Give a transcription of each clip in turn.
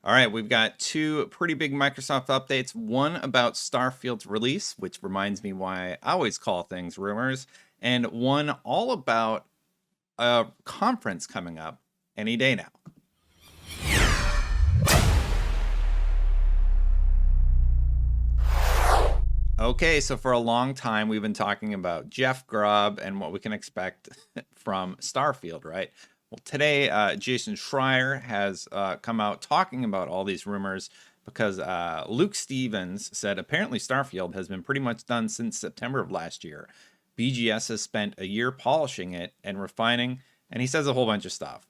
All right, we've got two pretty big Microsoft updates. One about Starfield's release, which reminds me why I always call things rumors, and one all about a conference coming up any day now. Okay, so for a long time, we've been talking about Jeff Grubb and what we can expect from Starfield, right? Well, today, Jason Schreier has come out talking about all these rumors because Luke Stevens said apparently Starfield has been pretty much done since September of last year. BGS has spent a year polishing it and refining, and he says a whole bunch of stuff.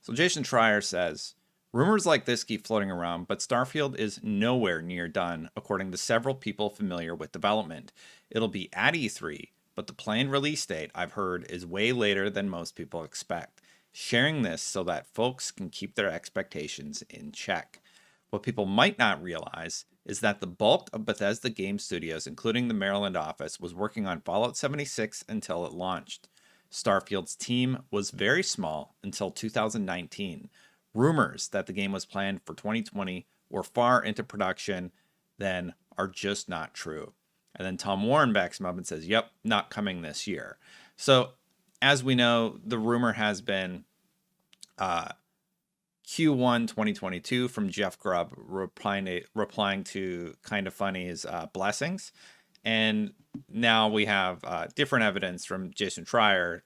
So Jason Schreier says, rumors like this keep floating around, but Starfield is nowhere near done, according to several people familiar with development. It'll be at E3, but the planned release date, I've heard, is way later than most people expect. Sharing this so that folks can keep their expectations in check. What people might not realize is that the bulk of Bethesda game studios, including the Maryland office, was working on Fallout 76 until it launched. Starfield's team was very small until 2019. Rumors that the game was planned for 2020 or far into production then are just not true. And then Tom Warren backs him up and says, yep, not coming this year. So as we know, the rumor has been Q1 2022 from Jeff Grubb replying to Kind of Funny's blessings. And now we have different evidence from Jason Schreier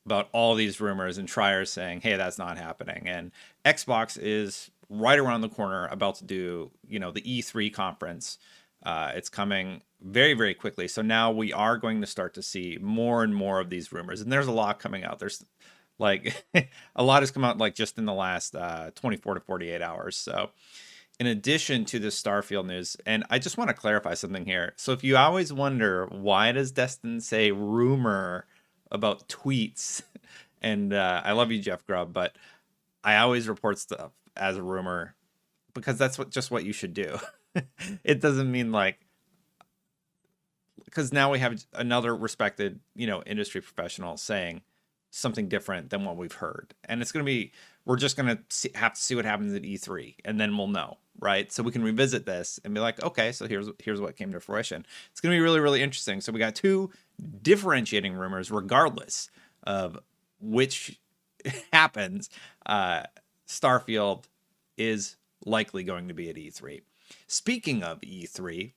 about all these rumors, and Schreier saying, hey, that's not happening. And Xbox is right around the corner about to do, the E3 conference. It's coming very, very quickly. So now we are going to start to see more and more of these rumors. And there's a lot coming out. There's like a lot has come out like just in the last 24 to 48 hours. So in addition to this Starfield news, and I just want to clarify something here. So if you always wonder, why does Destin say rumor about tweets? And I love you, Jeff Grubb, but I always report stuff as a rumor because that's just what you should do. It doesn't mean because now we have another respected, industry professional saying something different than what we've heard. And it's going to be, we're just going to have to see what happens at E3 and then we'll know, right? So we can revisit this and be like, okay, so here's what came to fruition. It's going to be really, really interesting. So we got two differentiating rumors regardless of which happens. Starfield is likely going to be at E3. Speaking of E3,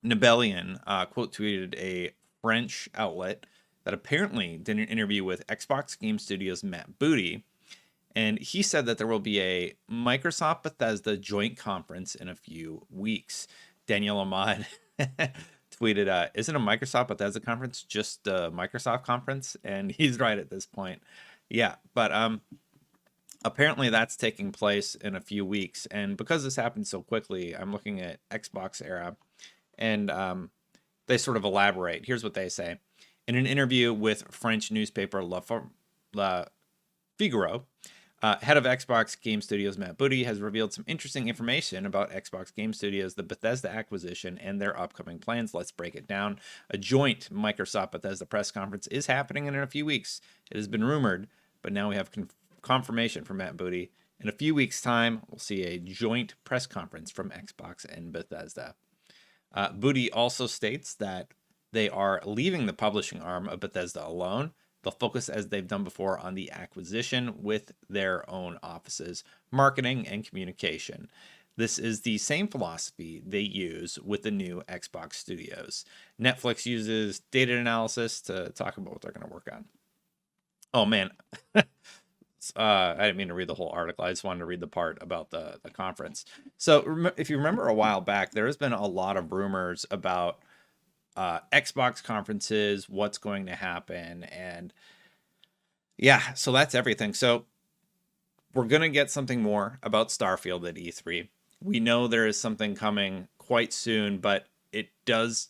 Nebelian quote tweeted a French outlet that apparently did an interview with Xbox Game Studios' Matt Booty, and he said that there will be a Microsoft Bethesda joint conference in a few weeks. Daniel Ahmad tweeted, isn't a Microsoft Bethesda conference just a Microsoft conference? And he's right at this point. Yeah, but apparently that's taking place in a few weeks. And because this happened so quickly, I'm looking at XboxEra, and they sort of elaborate. Here's what they say. In an interview with French newspaper Le Figaro, head of Xbox Game Studios Matt Booty has revealed some interesting information about Xbox Game Studios, the Bethesda acquisition, and their upcoming plans. Let's break it down. A joint Microsoft Bethesda press conference is happening in a few weeks. It has been rumored, but now we have confirmation from Matt Booty. In a few weeks' time, we'll see a joint press conference from Xbox and Bethesda. Booty also states that they are leaving the publishing arm of Bethesda alone. They'll focus, as they've done before, on the acquisition with their own offices, marketing, and communication. This is the same philosophy they use with the new Xbox Studios. Netflix uses data analysis to talk about what they're going to work on. Oh, man. I didn't mean to read the whole article. I just wanted to read the part about the conference. So if you remember a while back, there has been a lot of rumors about Xbox conferences, what's going to happen, and yeah, so that's everything. So we're going to get something more about Starfield at E3. We know there is something coming quite soon, but it does.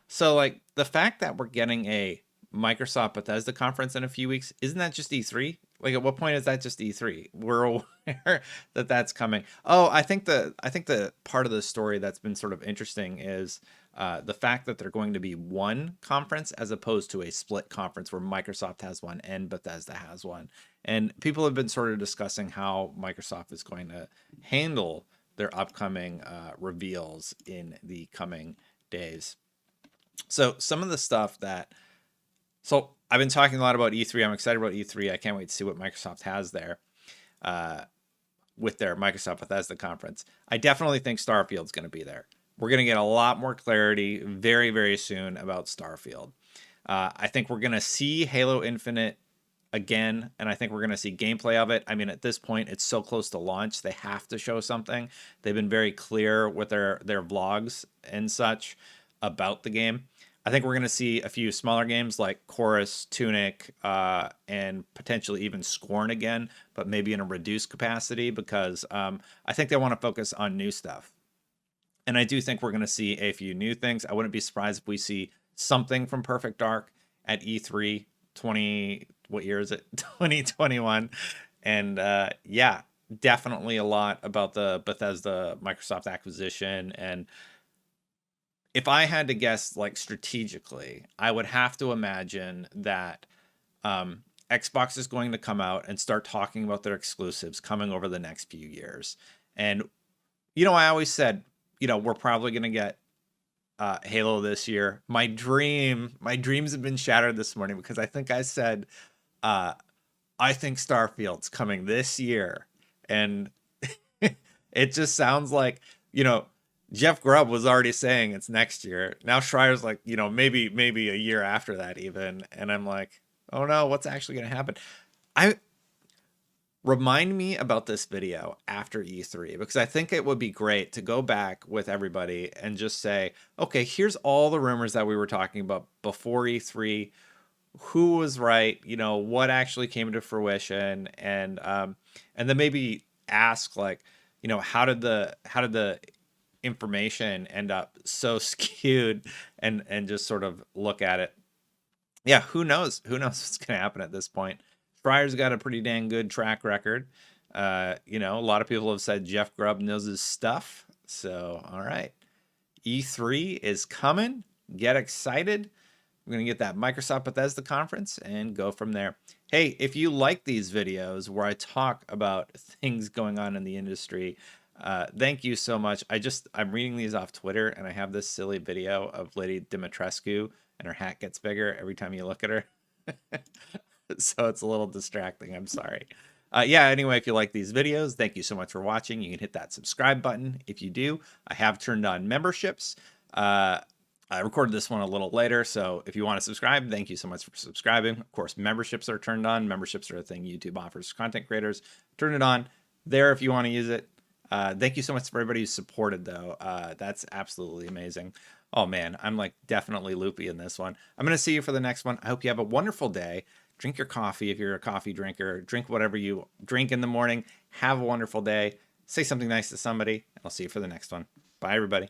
So like the fact that we're getting a Microsoft Bethesda conference in a few weeks, isn't that just E3? Like, at what point is that just E3? We're aware that that's coming. Oh, I think the part of the story that's been sort of interesting is the fact that they're going to be one conference as opposed to a split conference where Microsoft has one and Bethesda has one. And people have been sort of discussing how Microsoft is going to handle their upcoming reveals in the coming days. So some of the stuff that so I've been talking a lot about E3. I'm excited about E3. I can't wait to see what Microsoft has there uh, with their Microsoft Bethesda conference. I definitely think Starfield's going to be there. We're going to get a lot more clarity very, very soon about Starfield. I think we're going to see Halo Infinite again, and I think we're going to see gameplay of it. I mean, at this point, it's so close to launch, they have to show something. They've been very clear with their vlogs and such about the game. I think we're going to see a few smaller games like Chorus, Tunic, and potentially even Scorn again, but maybe in a reduced capacity because I think they want to focus on new stuff. And I do think we're going to see a few new things. I wouldn't be surprised if we see something from Perfect Dark at E3 20, what year is it? 2021. And yeah, definitely a lot about the Bethesda Microsoft acquisition. And if I had to guess, like strategically, I would have to imagine that Xbox is going to come out and start talking about their exclusives coming over the next few years. And I always said, we're probably going to get Halo this year. My dreams have been shattered this morning because I think I said I think Starfield's coming this year, and it just sounds like Jeff Grubb was already saying it's next year. Now Schreier's like, maybe a year after that even. And I'm like, oh no, what's actually going to happen? Remind me about this video after E3 because I think it would be great to go back with everybody and just say, okay, here's all the rumors that we were talking about before E3. Who was right? What actually came to fruition, and then maybe ask like, how did the information end up so skewed, and just sort of look at it. Yeah, who knows what's going to happen at this point. Schreier's got a pretty dang good track record. A lot of people have said Jeff Grubb knows his stuff. So all right, E3 is coming. Get excited. We're going to get that Microsoft Bethesda conference and go from there. Hey, if you like these videos where I talk about things going on in the industry, thank you so much. I'm reading these off Twitter, and I have this silly video of Lady Dimitrescu, and her hat gets bigger every time you look at her. So it's a little distracting. I'm sorry. Yeah, anyway, if you like these videos, thank you so much for watching. You can hit that subscribe button if you do. I have turned on memberships. I recorded this one a little later, so if you want to subscribe, thank you so much for subscribing. Of course, memberships are turned on. Memberships are a thing YouTube offers content creators. Turn it on there if you want to use it. Thank you so much for everybody who supported, though. That's absolutely amazing. Oh, man, I'm like definitely loopy in this one. I'm going to see you for the next one. I hope you have a wonderful day. Drink your coffee if you're a coffee drinker. Drink whatever you drink in the morning. Have a wonderful day. Say something nice to somebody. I'll see you for the next one. Bye, everybody.